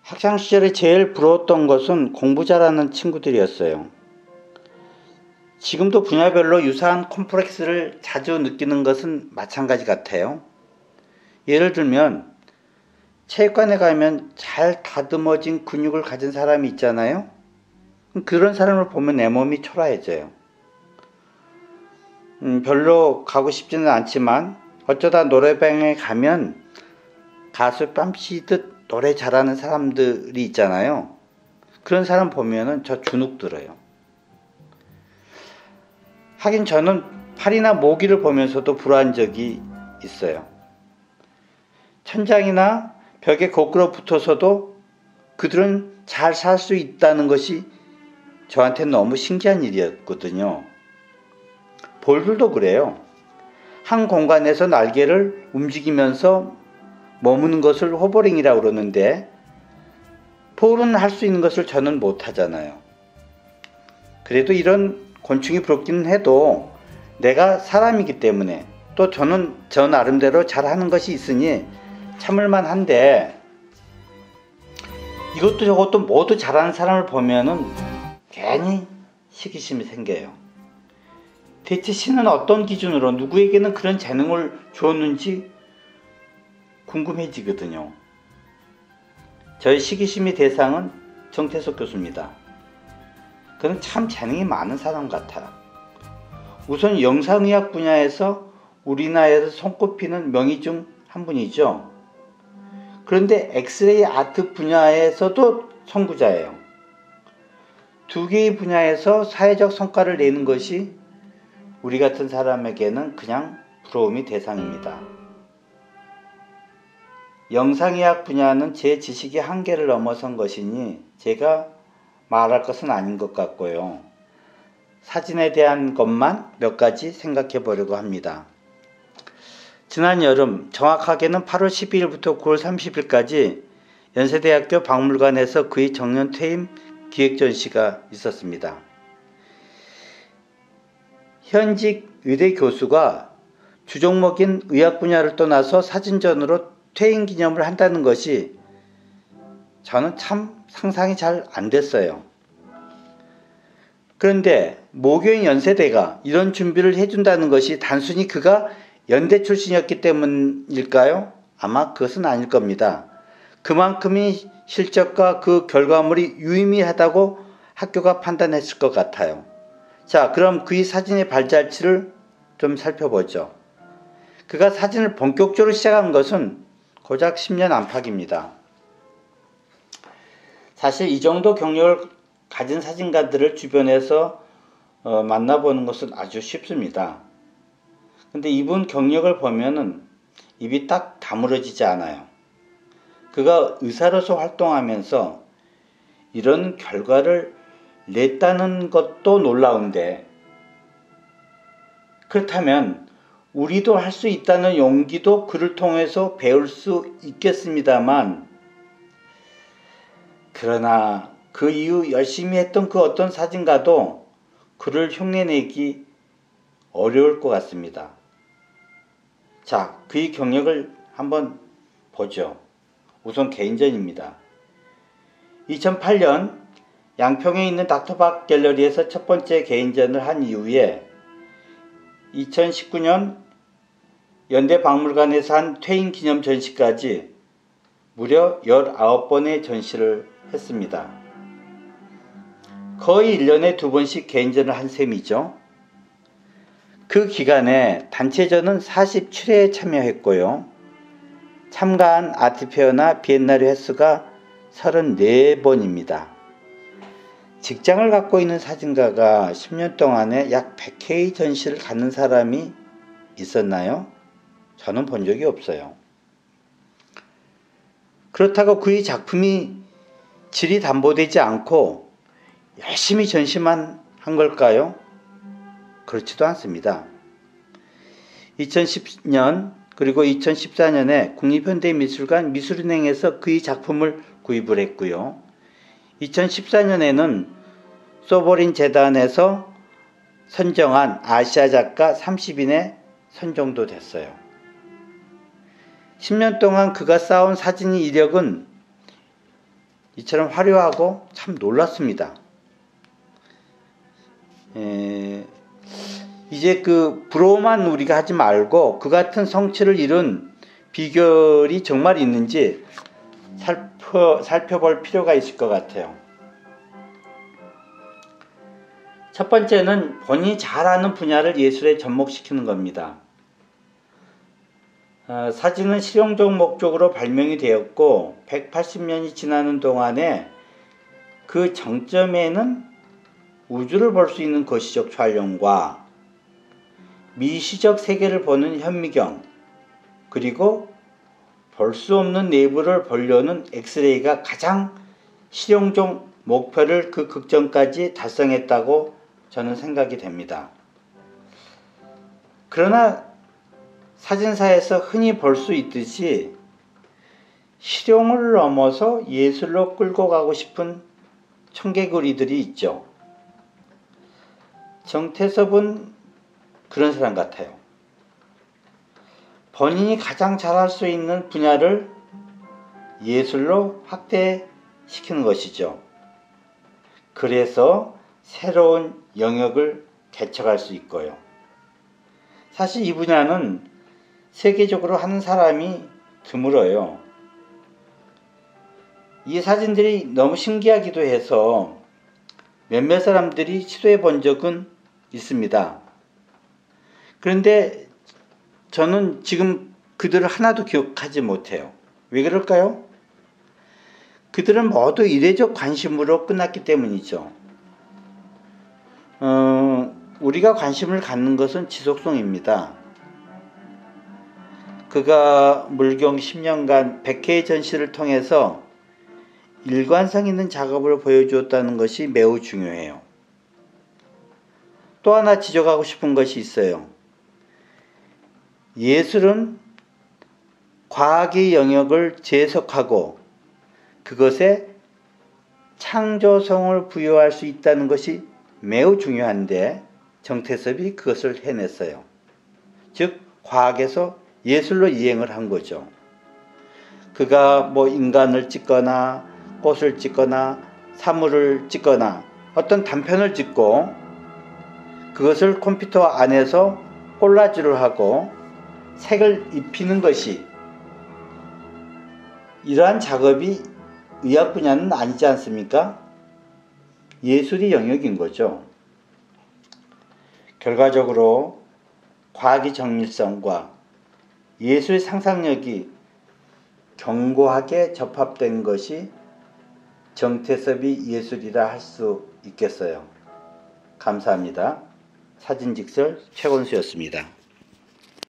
학창시절에 제일 부러웠던 것은 공부 잘하는 친구들이었어요. 지금도 분야별로 유사한 콤플렉스를 자주 느끼는 것은 마찬가지 같아요. 예를 들면 체육관에 가면 잘 다듬어진 근육을 가진 사람이 있잖아요. 그런 사람을 보면 내 몸이 초라해져요. 별로 가고 싶지는 않지만 어쩌다 노래방에 가면 가수 뺨치듯 노래 잘하는 사람들이 있잖아요. 그런 사람 보면은 저 주눅 들어요. 하긴 저는 팔이나 모기를 보면서도 불안한 적이 있어요. 천장이나 벽에 거꾸로 붙어서도 그들은 잘 살 수 있다는 것이 저한테는 너무 신기한 일이었거든요. 볼들도 그래요. 한 공간에서 날개를 움직이면서 머무는 것을 호버링이라고 그러는데 볼은 할 수 있는 것을 저는 못하잖아요. 그래도 이런 곤충이 부럽기는 해도 내가 사람이기 때문에 또 저는 저 나름대로 잘하는 것이 있으니 참을만 한데 이것도 저것도 모두 잘하는 사람을 보면은 괜히 시기심이 생겨요. 대체 신은 어떤 기준으로 누구에게는 그런 재능을 주었는지 궁금해지거든요. 저의 시기심의 대상은 정태석 교수입니다. 그는 참 재능이 많은 사람 같아요. 우선 영상의학 분야에서 우리나라에서 손꼽히는 명의 중 한 분이죠. 그런데 엑스레이 아트 분야에서도 선구자예요. 두 개의 분야에서 사회적 성과를 내는 것이 우리 같은 사람에게는 그냥 부러움의 대상입니다. 영상의학 분야는 제 지식의 한계를 넘어선 것이니 제가 말할 것은 아닌 것 같고요. 사진에 대한 것만 몇 가지 생각해 보려고 합니다. 지난 여름, 정확하게는 8월 12일부터 9월 30일까지 연세대학교 박물관에서 그의 정년 퇴임 기획 전시가 있었습니다. 현직 의대 교수가 주종목인 의학 분야를 떠나서 사진전으로 퇴임 기념을 한다는 것이 저는 참 상상이 잘 안 됐어요. 그런데 모교인 연세대가 이런 준비를 해준다는 것이 단순히 그가 연대 출신이었기 때문일까요? 아마 그것은 아닐 겁니다. 그만큼의 실적과 그 결과물이 유의미하다고 학교가 판단했을 것 같아요. 자, 그럼 그의 사진의 발자취를 좀 살펴보죠. 그가 사진을 본격적으로 시작한 것은 고작 10년 안팎입니다. 사실 이 정도 경력을 가진 사진가들을 주변에서 만나보는 것은 아주 쉽습니다. 근데 이분 경력을 보면은 입이 딱 다물어지지 않아요. 그가 의사로서 활동하면서 이런 결과를 냈다는 것도 놀라운데, 그렇다면 우리도 할 수 있다는 용기도 그를 통해서 배울 수 있겠습니다만, 그러나 그 이후 열심히 했던 그 어떤 사진가도 그를 흉내내기 어려울 것 같습니다. 자, 그의 경력을 한번 보죠. 우선 개인전입니다. 2008년 양평에 있는 닥터박 갤러리에서 첫 번째 개인전을 한 이후에 2019년 연대 박물관에서 한 퇴임 기념 전시까지 무려 19번의 전시를 했습니다. 거의 1년에 2번씩 개인전을 한 셈이죠. 그 기간에 단체전은 47회에 참여했고요. 참가한 아트페어나 비엔날레 횟수가 34번입니다. 직장을 갖고 있는 사진가가 10년 동안에 약 100회의 전시를 갖는 사람이 있었나요? 저는 본 적이 없어요. 그렇다고 그의 작품이 질이 담보되지 않고 열심히 전시만 한 걸까요? 그렇지도 않습니다. 2010년 그리고 2014년에 국립현대미술관 미술은행에서 그의 작품을 구입을 했고요. 2014년에는 소보린 재단에서 선정한 아시아 작가 30인에 선정도 됐어요. 10년 동안 그가 쌓은 사진의 이력은 이처럼 화려하고 참 놀랐습니다. 이제 그 부러워만 우리가 하지 말고 그 같은 성취를 이룬 비결이 정말 있는지 살펴볼 필요가 있을 것 같아요. 첫 번째는 본인이 잘하는 분야를 예술에 접목시키는 겁니다. 사진은 실용적 목적으로 발명이 되었고 180년이 지나는 동안에 그 정점에는 우주를 볼 수 있는 거시적 촬영과 미시적 세계를 보는 현미경, 그리고 볼 수 없는 내부를 보려는 엑스레이가 가장 실용적 목표를 그 극점까지 달성했다고 저는 생각이 됩니다. 그러나 사진사에서 흔히 볼 수 있듯이 실용을 넘어서 예술로 끌고 가고 싶은 청개구리들이 있죠. 정태섭은 그런 사람 같아요. 본인이 가장 잘할 수 있는 분야를 예술로 확대시키는 것이죠. 그래서 새로운 영역을 개척할 수 있고요. 사실 이 분야는 세계적으로 하는 사람이 드물어요. 이 사진들이 너무 신기하기도 해서 몇몇 사람들이 시도해 본 적은 있습니다. 그런데 저는 지금 그들을 하나도 기억하지 못해요. 왜 그럴까요? 그들은 모두 이례적 관심으로 끝났기 때문이죠. 우리가 관심을 갖는 것은 지속성입니다. 그가 물경 10년간 100회의 전시를 통해서 일관성 있는 작업을 보여주었다는 것이 매우 중요해요. 또 하나 지적하고 싶은 것이 있어요. 예술은 과학의 영역을 재해석하고 그것에 창조성을 부여할 수 있다는 것이 매우 중요한데 정태섭이 그것을 해냈어요. 즉 과학에서 예술로 이행을 한 거죠. 그가 인간을 찍거나 꽃을 찍거나 사물을 찍거나 어떤 단편을 찍고 그것을 컴퓨터 안에서 콜라주를 하고 색을 입히는 것이, 이러한 작업이 의학 분야는 아니지 않습니까? 예술의 영역인 거죠. 결과적으로 과학의 정밀성과 예술의 상상력이 견고하게 접합된 것이 정태섭의 예술이라 할 수 있겠어요. 감사합니다. 사진직설 최건수였습니다.